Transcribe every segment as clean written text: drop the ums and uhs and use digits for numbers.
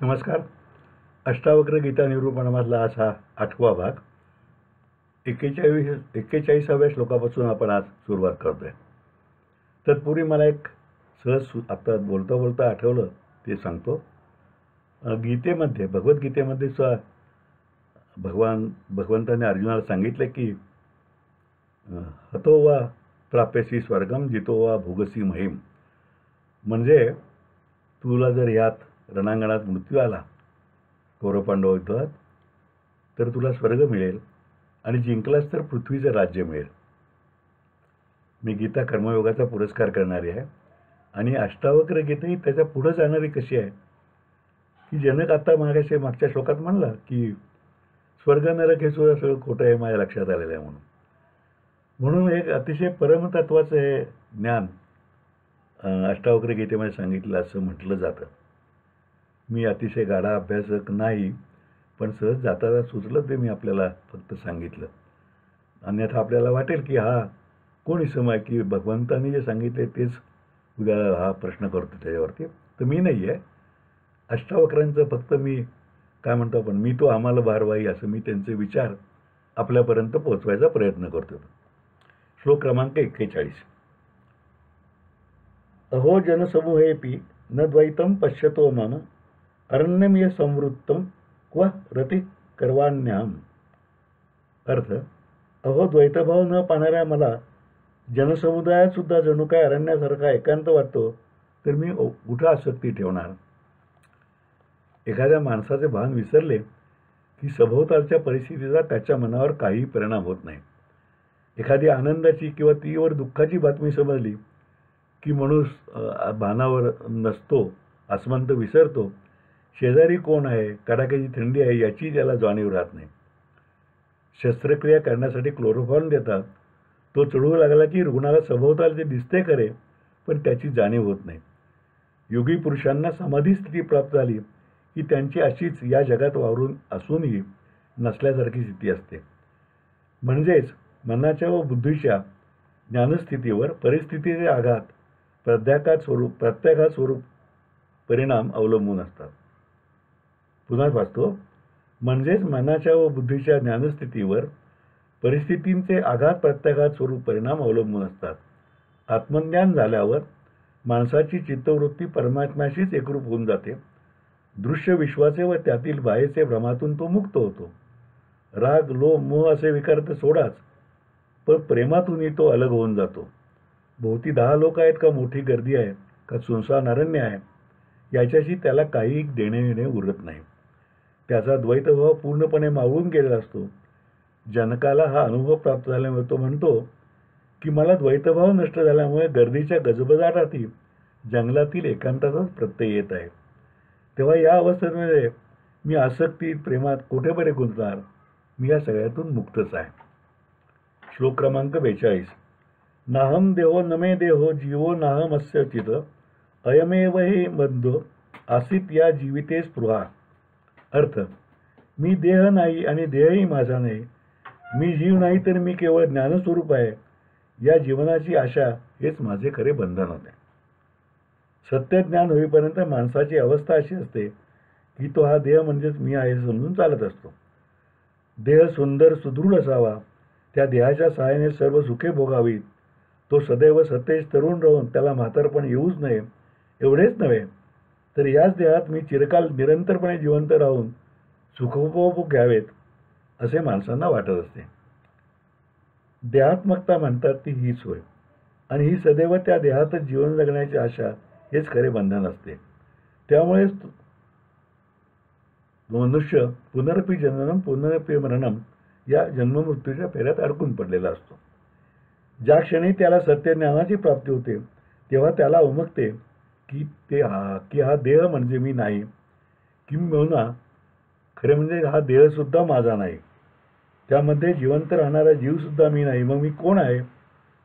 नमस्कार. अष्टावक्र गीता निरूपणामधला आज हा 8वा भाग. 41व्या श्लोकापासून आपण आज सुरुवात करतोय. तत्पूर्वी मला एक आता बोलता बोलता आठवलं ते सांगतो. गीतेमध्ये, भगवद्गीतेमध्ये सुद्धा भगवंताने अर्जुनाला सांगितले की हतो वा प्राप्यसी स्वर्गम जितो वा भोगसी महिम. म्हणजे तुला जर यात रणांगणात मृत्यू आला कौरवपांडव युद्धात तर तुला स्वर्ग मिळेल आणि जिंकलास तर पृथ्वीचं राज्य मिळेल. मी गीता कर्मयोगाचा पुरस्कार करणारी आहे आणि अष्टावक्र गीता ही त्याच्या पुढे जाणारी कशी आहे की जनक आता मागच्या श्लोकात म्हणला की स्वर्ग नरक हे सुद्धा सगळं खोटं आहे, माझ्या लक्षात आलेलं आहे म्हणून एक अतिशय परमतत्वाचं हे ज्ञान अष्टावक्र गीतेमध्ये सांगितलं असं म्हटलं जातं. मी अतिशय गाढा अभ्यासक नाही, पण सहज जाता सुचलं ते मी आपल्याला फक्त सांगितलं. अन्यथा आपल्याला वाटेल की हा कोण इसम आहे की भगवंतांनी जे सांगितले तेच उद्या हा प्रश्न करतो त्याच्यावरती. तर मी नाही आहे, अष्टावक्रांचं फक्त मी काय म्हणतो आपण मी तो आम्हाला भारवाई असं मी त्यांचे विचार आपल्यापर्यंत पोहोचवायचा प्रयत्न करतो. श्लोक क्रमांक 41. अहो जनसमूहेपि न द्वैतं पश्यतो मम अरण्यमिय संवृत्तम क्व रती कर्वाण्याम. अर्थ, अहो द्वैतभाव न पाहणाऱ्या मला जनसमुदायात सुद्धा जणू काय अरण्यासारखा एकांत वाटतो, तर मी कुठं आसक्ती ठेवणार. एखाद्या माणसाचे भान विसरले की सभोवतालच्या परिस्थितीचा त्याच्या मनावर काहीही परिणाम होत नाही. एखादी आनंदाची किंवा तीव्र दुःखाची बातमी समजली की माणूस भानावर नसतो, आसमंत विसरतो. शेजारी कोण आहे, कडाक्याची थंडी आहे याची त्याला जाणीव राहत नाही. शस्त्रक्रिया करण्यासाठी क्लोरोफॉर्म देतात, तो चढवू लागला की रुग्णाला सभोवताल ते दिसते खरे, पण त्याची जाणीव होत नाही. योगी पुरुषांना समाधी स्थिती प्राप्त झाली की त्यांची अशीच या जगात वावरून असूनही नसल्यासारखी स्थिती असते. म्हणजेच मनाच्या व बुद्धीच्या ज्ञानस्थितीवर परिस्थितीचे आघात प्रत्याघात स्वरूप परिणाम अवलंबून असतात. पुन्हा वाचतो. म्हणजेच मनाच्या व बुद्धीच्या ज्ञानस्थितीवर परिस्थितींचे आघात प्रत्याघात स्वरूप परिणाम अवलंबून असतात. आत्मज्ञान झाल्यावर माणसाची चित्तवृत्ती परमात्म्याशीच एकरूप होऊन जाते. दृश्य विश्वाचे व त्यातील बाहेरचे भ्रमातून तो मुक्त होतो. राग, लोभ, मोह असे विकार तर सोडाच, पण प्रेमातूनही तो अलग होऊन जातो. भोवती 10 लोक आहेत का मोठी गर्दी आहे का सुनसान अरण्य आहे याच्याशी त्याला काही देणे घेणे उरत नाही. त्याचा द्वैतभाव पूर्णपणे मावळून गेलेला असतो. जनकाला हा अनुभव प्राप्त झाल्यामुळे तो म्हणतो की मला द्वैतभाव नष्ट झाल्यामुळे गर्दीच्या गजबजाटातही जंगलातील एकांताचाच प्रत्यय येत आहे. तेव्हा या अवस्थेमध्ये मी आसक्ती प्रेमात कोठे बरे गुंतणार. मी या सगळ्यातून मुक्तच आहे. श्लोक क्रमांक 42. नाहम देहो नमे देहो जीवो नाहमस्य चित अयमेव हे बंधो आसित या जीविते स्पृहा. अर्थ, मी देह नाही आणि देहही माझा नाही. मी जीव नाही तर मी केवळ ज्ञानस्वरूप आहे. या जीवनाची आशा हेच माझे खरे बंधन होते. सत्य ज्ञान होईपर्यंत माणसाची अवस्था अशी असते की तो हा देह म्हणजेच मी आहे समजून चालत असतो. देह सुंदर सुदृढ असावा, त्या देहाच्या सहाय्याने सर्व सुखे भोगावीत. तो सदैव सतेज तरुण राहून त्याला म्हातारपण येऊच नये. एवढेच नव्हे तर याच देहात मी चिरकाल निरंतरपणे जिवंत राहून सुखोपभोग घ्यावेत असे माणसांना वाटत असते. देहात्मकता म्हणतात ती हीच होय आणि ही सदैव त्या देहातच जीवन जगण्याची आशा हेच खरे बंधन असते. त्यामुळेच मनुष्य पुनरपी जननम पुनरपी मरणम या जन्ममृत्यूच्या फेऱ्यात अडकून पडलेला असतो. ज्या क्षणी त्याला सत्यज्ञानाची प्राप्ती होते तेव्हा त्याला उमगते की हा देह म्हणजे मी नाही, किंबहुना खरे म्हणजे हा देहसुद्धा माझा नाही. त्यामध्ये जिवंत राहणारा जीवसुद्धा मी नाही. मग मी कोण आहे?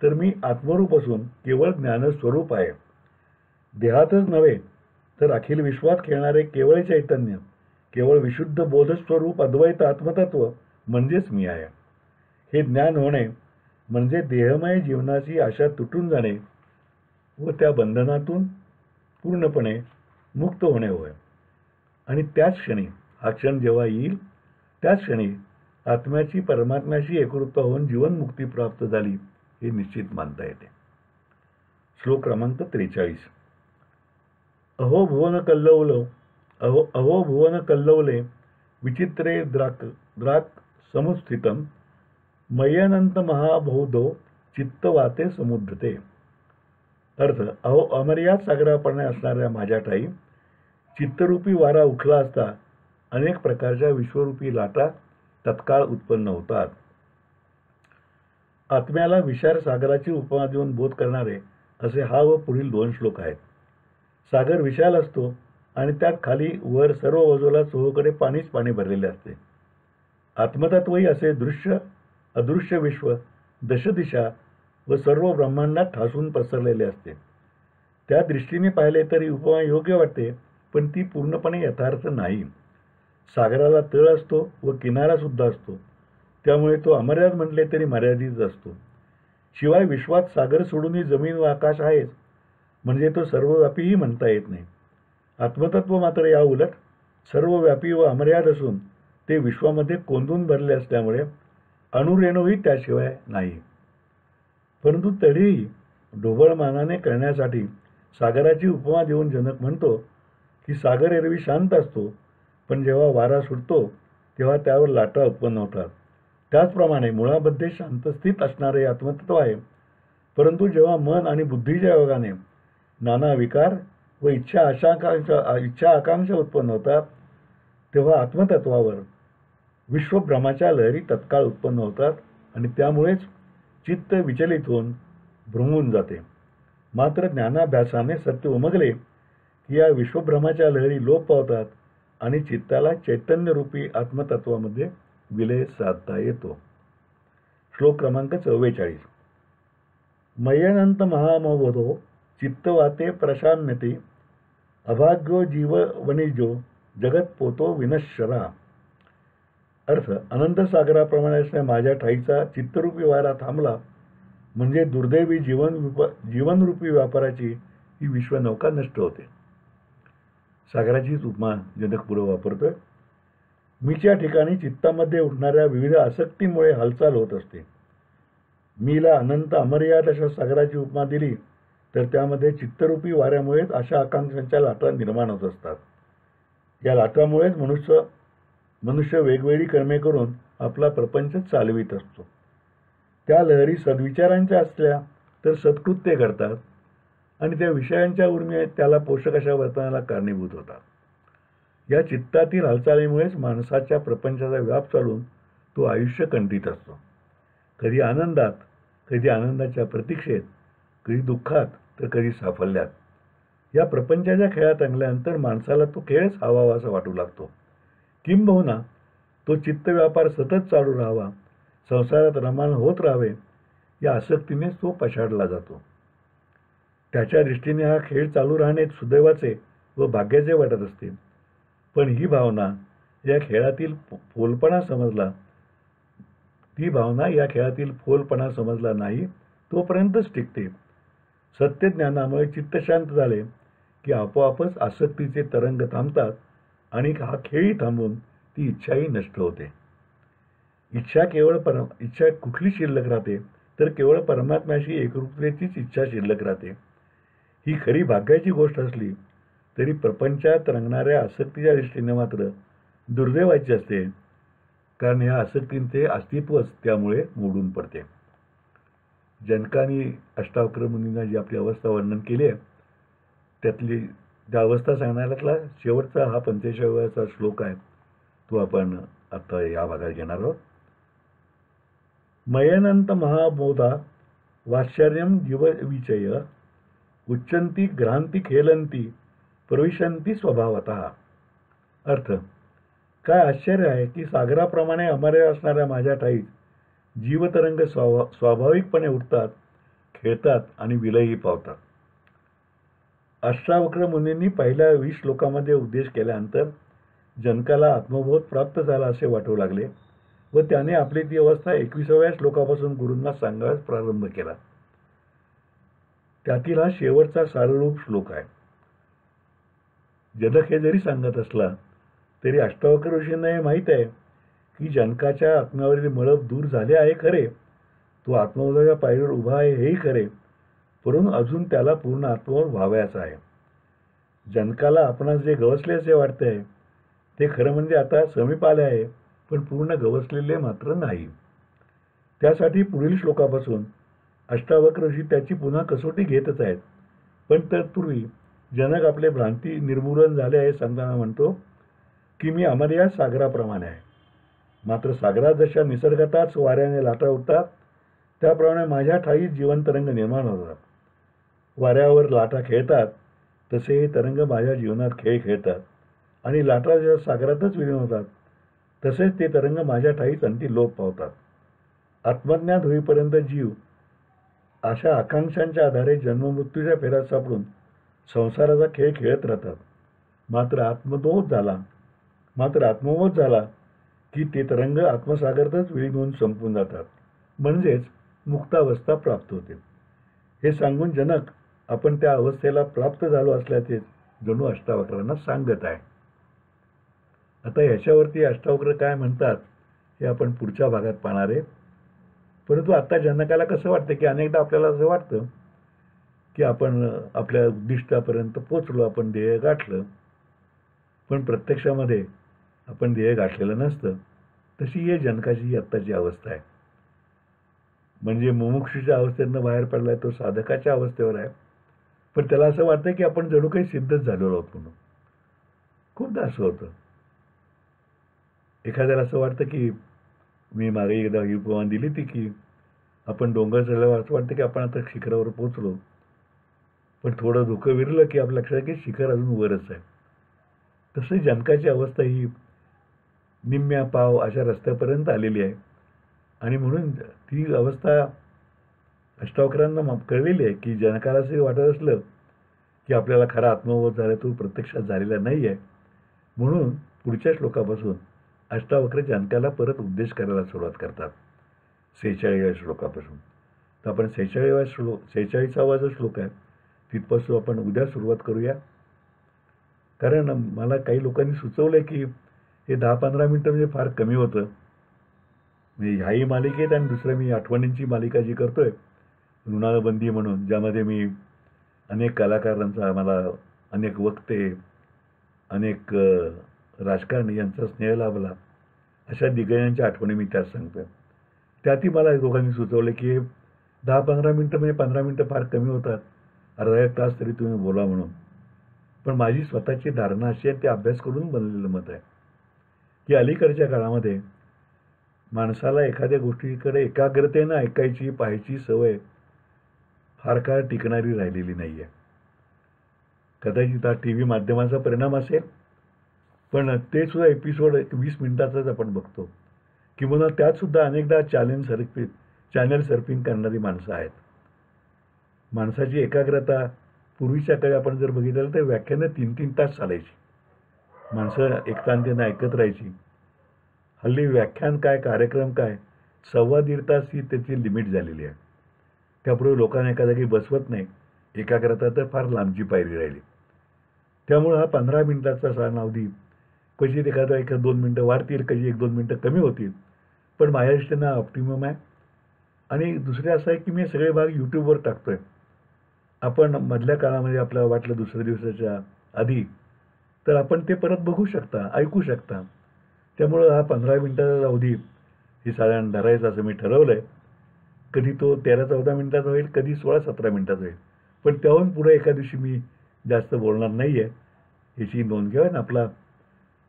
तर मी आत्मरूप असून केवळ ज्ञानस्वरूप आहे. देहातच नव्हे तर अखिल विश्वात खेळणारे केवळ चैतन्य, केवळ विशुद्ध बोधस्वरूप अद्वैत आत्मतत्व म्हणजेच मी आहे. हे ज्ञान होणे म्हणजे देहमय जीवनाची आशा तुटून जाणे व त्या बंधनातून पूर्णपणे मुक्त होणे होय. आणि त्याच क्षणी, हा क्षण जेव्हा येईल त्याच क्षणी आत्म्याची परमात्म्याशी एकरूपता होऊन जीवनमुक्ती प्राप्त झाली हे निश्चित मानता येते. श्लोक क्रमांक 43. अहो भुवन कल्लवलो, अहो भुवन कल्लवले विचित्रे द्राक द्राक समुस्थितम मय्यनंत महाबौधो चित्तवाते समुद्रते. अर्थ, अहो अमर्याद सागरापणे असणाऱ्या माझ्या ठाई चित्तरूपी वारा उठला असता अनेक प्रकारच्या विश्वरूपी लाटा तत्काळ उत्पन्न होतात. आत्म्याला विशाल सागराची उपमा देऊन बोध करणारे असे हा व पुढील 2 श्लोक आहेत. सागर विशाल असतो आणि त्यात खाली वर सर्व बाजूला चोहोकडे पाणीच पाणी भरलेले असते. आत्मतत्वही असे दृश्य अदृश्य विश्व दशदिशा व सर्व ब्रह्मांडात ठासून पसरलेले असते. त्या दृष्टीने पाहिले तरी उपमा योग्य वाटते, पण ती पूर्णपणे यथार्थ नाही. सागराला तळ असतो व किनारा सुद्धा असतो, त्यामुळे तो अमर्याद म्हटले तरी मर्यादित असतो. शिवाय विश्वात सागर सोडूनही जमीन व आकाश आहेच, म्हणजे तो सर्वव्यापीही म्हणता येत नाही. आत्मतत्व मात्र या उलट सर्वव्यापी व अमर्याद असून ते विश्वामध्ये कोंदून भरले असल्यामुळे अणुरेणूही त्याशिवाय नाही. परंतु तरीही ढोबळ मानाने करण्यासाठी सागराची उपमा देऊन जनक म्हणतो की सागर एरवी शांत असतो, पण जेव्हा वारा सुटतो तेव्हा त्यावर लाटा उत्पन्न होतात. त्याचप्रमाणे मुळामध्ये शांतस्थित असणारे आत्मतत्व आहे, परंतु जेव्हा मन आणि बुद्धीच्या योगाने नाना विकार व इच्छा आकांक्षा उत्पन्न होतात तेव्हा आत्मतत्वावर विश्वभ्रमाच्या लहरी तत्काळ उत्पन्न होतात आणि त्यामुळेच चित्त विचलित होऊन भ्रमून जाते. मात्र ज्ञानाभ्यासाने सत्य उमगले की या विश्वभ्रमाच्या लहरी लोप पावतात आणि चित्ताला चैतन्यरूपी आत्मतत्वामध्ये विलय साधता येतो. श्लोक क्रमांक 44. मय्यनंत महामबोधो चित्तवाते प्रशाम्यते अभाग्यो जीव वणिजो जगत पोतो विनश्वरा. अर्थ, अनंत सागराप्रमाणे असणाऱ्या माझ्या ठाईचा चित्तरूपी वारा थांबला म्हणजे दुर्दैवी जीवनरूपी व्यापाराची ही विश्वनौका नष्ट होते. सागराचीच उपमा जनक पुढे वापरतोय. मीच्या ठिकाणी चित्तामध्ये उठणाऱ्या विविध आसक्तीमुळे हालचाल होत असते. मीला अनंत अमर्याद अशा सागराची उपमा दिली तर त्यामध्ये चित्तरूपी वाऱ्यामुळेच अशा आकांक्षांच्या लाटा निर्माण होत असतात. या लाटामुळेच मनुष्य वेगवेगळी कर्मे करून आपला प्रपंच चालवित असतो. त्या लहरी सद्विचारांच्या असल्या तर सत्कृत्य करतात आणि त्या विषयांच्या उर्मी त्याला पोषक अशा वर्तनाला कारणीभूत होतात. या चित्तातील हालचालीमुळेच माणसाच्या प्रपंचाचा व्याप चालून तो आयुष्य कंठीत असतो. कधी आनंदात, कधी आनंदाच्या प्रतीक्षेत, कधी दुःखात तर कधी साफल्यात. या प्रपंचाच्या खेळात रंगल्यानंतर माणसाला तो खेळच हवावासा वाटू लागतो. किंबहुना तो चित्तव्यापार सतत चालू राहावा, संसारात रममाण होत राहावे या आसक्तीनेच तो पछाडला जातो. त्याच्या दृष्टीने हा खेळ चालू राहणे सुदैवाचे व भाग्याचे वाटत असते. पण ही भावना या खेळातील फोलपणा समजला नाही तोपर्यंतच टिकते. सत्यज्ञानामुळे चित्त शांत झाले की आपोआपच आसक्तीचे तरंग थांबतात आणि हा खेळही थांबून ती इच्छाही नष्ट होते. इच्छा कुठली शिल्लक राहते तर केवळ परमात्म्याशी एकरूपतेचीच इच्छा शिल्लक राहते. ही खरी भाग्याची गोष्ट असली तरी प्रपंचात रंगणाऱ्या आसक्तीच्या दृष्टीने मात्र दुर्दैवाची असते, कारण या आसक्तींचे अस्तित्वच त्यामुळे मोडून पडते. जनकाने अष्टावक्र मुनींना जी आपली अवस्था वर्णन केली आहे त्यातली त्या अवस्था सांगण्यातला शेवटचा हा 45वा श्लोक आहे, तो आपण आता या भागात घेणार आहोत. मय्यनंत महाबोधा वात्सर्यम जीवविचय उच्चंती ग्रांती खेलंती प्रविशंती स्वभावतः. अर्थ, काय आश्चर्य आहे की सागराप्रमाणे अमर्याद असणाऱ्या माझ्या ठाईत जीवतरंग स्वाभाविकपणे उठतात, खेळतात आणि विलयही पावतात. अष्टावक्र मुनींनी पहिल्या 20 श्लोकामध्ये उपदेश केल्यानंतर जनकाला आत्मबोध प्राप्त झाला असे वाटू लागले व त्याने आपली ती अवस्था 21व्या श्लोकापासून गुरूंना सांगायला प्रारंभ केला. त्यातील हा शेवटचा साररूप श्लोक आहे. जनक हे जरी सांगत असला तरी अष्टावक्र ऋषींना हे माहीत आहे की जनकाच्या आत्म्यावरील मळप दूर झाले आहे खरे, तो आत्मबोधाच्या पायरीवर उभा आहे हेही खरे, परंतु अजून त्याला पूर्ण आत्मबोध व्हावयाचा आहे. जनकाला आपणास जे गवसले असे वाटते आहे ते खरं म्हणजे आता समीप आले आहे, पण पूर्ण गवसलेले मात्र नाही. त्यासाठी पुढील श्लोकापासून अष्टावक्र ऋषी त्याची पुन्हा कसोटी घेतच आहेत. पण तत्पूर्वी जनक आपले भ्रांती निर्मूलन झाले आहे सांगताना म्हणतो की मी अमर्याद सागराप्रमाणे आहे. मात्र सागरात जशा निसर्गताच वाऱ्याने लाटा उठतात त्याप्रमाणे माझ्या ठाई जीवन तरंग निर्माण होतात. वाऱ्यावर लाटा खेळतात तसे हे तरंग माझ्या जीवनात खेळ खेळतात आणि लाटा ज्या सागरातच विलीन होतात तसेच ते तरंग माझ्या ठाईच अंती लोप पावतात. आत्मज्ञात होईपर्यंत जीव अशा आकांक्षांच्या आधारे जन्ममृत्यूच्या फेऱ्यात सापडून संसाराचा खेळ खेळत राहतात. मात्र आत्मबोध झाला की ते तरंग आत्मसागरातच विलीन होऊन संपून जातात, म्हणजेच मुक्तावस्था प्राप्त होते. हे सांगून जनक आपण त्या अवस्थेला प्राप्त झालो असल्याचे जणू अष्टावक्रांना सांगत आहे. आता याच्यावरती अष्टावक्र काय म्हणतात हे आपण पुढच्या भागात पाहणार आहे. परंतु आता जनकाला कसं वाटतं की अनेकदा आपल्याला असं वाटतं की आपण आपल्या उद्दिष्टापर्यंत पोचलो, आपण ध्येय गाठलं, पण प्रत्यक्षामध्ये आपण ध्येय गाठलेलं नसतं. तशी ही जनकाची आत्ताची अवस्था आहे. म्हणजे मुमुक्षूच्या अवस्थेतनं बाहेर पडलाय तो साधकाच्या अवस्थेवर आहे, पण त्याला असं वाटतं की आपण जणू काही सिद्धच झालेलो आहोत म्हणून. खूपदा असं होतं. एखाद्याला असं वाटतं की मी मागे एकदा ही उपमा दिली ती की आपण डोंगर चढल्यावर असं वाटतं की आपण आता शिखरावर पोचलो, पण थोडं धुकं विरलं की आपल्या लक्षात की शिखर अजून वरच आहे. तसं जनकाची अवस्था ही निम्म्या पाव अशा रस्त्यापर्यंत आलेली आहे आणि म्हणून ती अवस्था अष्टावक्रांना कळलेली आहे की जनकाला असं वाटत असलं की आपल्याला खरा आत्मबोध झाला तो प्रत्यक्षात झालेला नाही आहे. म्हणून पुढच्या श्लोकापासून अष्टावक्र जनकाला परत उपदेश करायला सुरुवात करतात 46व्या श्लोकापासून. तर आपण 46वा जो श्लोक आहे तिथपासून आपण उद्या सुरुवात करूया. कारण मला काही लोकांनी सुचवलं की हे 10-15 मिनटं म्हणजे फार कमी होतं. म्हणजे ह्याही मालिकेत आणि दुसरं मी आठवणींची मालिका जी करतोय ऋणाबंदी म्हणून, ज्यामध्ये मी अनेक कलाकारांचा, मला अनेक वक्ते, अनेक राजकारणी यांचा स्नेह लाभला अशा दिग्गजांच्या आठवणी मी त्यात सांगतोय. त्यातही मला लोकांनी सुचवलं की 10-15 मिनटं म्हणजे 15 मिनटं फार कमी होतात, अर्धा एक तास तरी तुम्ही बोला म्हणून. पण माझी स्वतःची धारणा अशी आहे, ते अभ्यास करून बनलेलं मत आहे की अलीकडच्या काळामध्ये माणसाला एखाद्या गोष्टीकडे एकाग्रतेनं ऐकायची, पाहायची सवय फार काळ टिकणारी राहिलेली नाही आहे. कदाचित हा TV माध्यमाचा परिणाम असेल, पण ते सुद्धा एपिसोड 20 मिनिटाचाच आपण बघतो, किंवा त्यात सुद्धा अनेकदा चॅनल सर्फिंग करणारी माणसं आहेत. माणसाची एकाग्रता पूर्वीच्या काळी आपण जर बघितलं तर व्याख्यानं 3-3 तास चालायची, माणसं एकतांतेनं ऐकत राहायची. हल्ली व्याख्यान काय, कार्यक्रम काय, 1.25 तास ही त्याची लिमिट झालेली आहे. त्यापुढे लोकांना एका जागी बसवत नाही, एकाग्रता तर फार लांबची पायरी राहिली. त्यामुळं हा 15 मिनिटाचा सारणावधी क्वचित एखादा 1-2 मिनटं वाढतील, कधी 1-2 मिनटं कमी होतील, पण माझ्या दृष्टीनं ऑप्टिमम आहे. आणि दुसरे असं आहे की मी सगळे भाग यूट्यूबवर टाकतोय. आपण मधल्या काळामध्ये आपल्याला वाटलं दुसऱ्या दिवसाच्या आधी तर आपण ते परत बघू शकता, ऐकू शकता. त्यामुळं हा 15 मिनिटाचा अवधी हे साधारण धरायचा असं मी ठरवलं आहे. कधी तो 13-14 मिनिटाचा होईल, कधी 16-17 मिनिटाचा होईल, पण त्याहून पुढे एका दिवशी मी जास्त बोलणार नाही आहे, याची नोंद घ्यावी. आणि आपला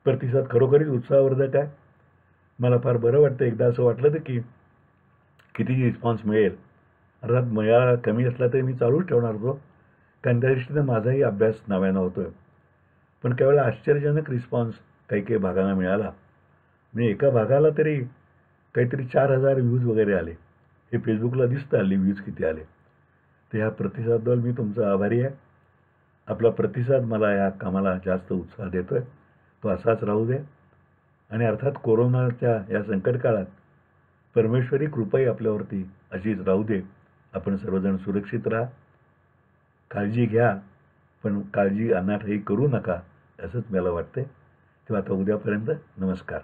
प्रतिसाद खरोखरीच उत्साहवर्धक आहे. मला फार बरं वाटतं. एकदा असं वाटलं तर की किती रिस्पॉन्स मिळेल, अर्थात मिळाला कमी असला तरी मी चालूच ठेवणार होतो, कारण त्या दृष्टीनं माझाही अभ्यास नव्यानं होतो आहे. पण काही वेळा आश्चर्यजनक रिस्पॉन्स काही भागांना मिळाला. म्हणजे एका भागाला तरी काहीतरी 4,000 व्ह्यूज वगैरे आले. हे फेसबुकला दिसतं हल्ली व्ह्यूज किती आले. तर ह्या प्रतिसादाबद्दल मी तुमचा आभारी आहे. आपला प्रतिसाद मला या कामाला जास्त उत्साह देतोय, तो असाच राहू दे. आणि अर्थात कोरोनाच्या या संकट काळात परमेश्वरी कृपाही आपल्यावरती अशीच राहू दे. आपण सर्वजण सुरक्षित राहा, काळजी घ्या, पण काळजी अनाठायी करू नका असंच मला वाटते. तेव्हा आता उद्यापर्यंत नमस्कार.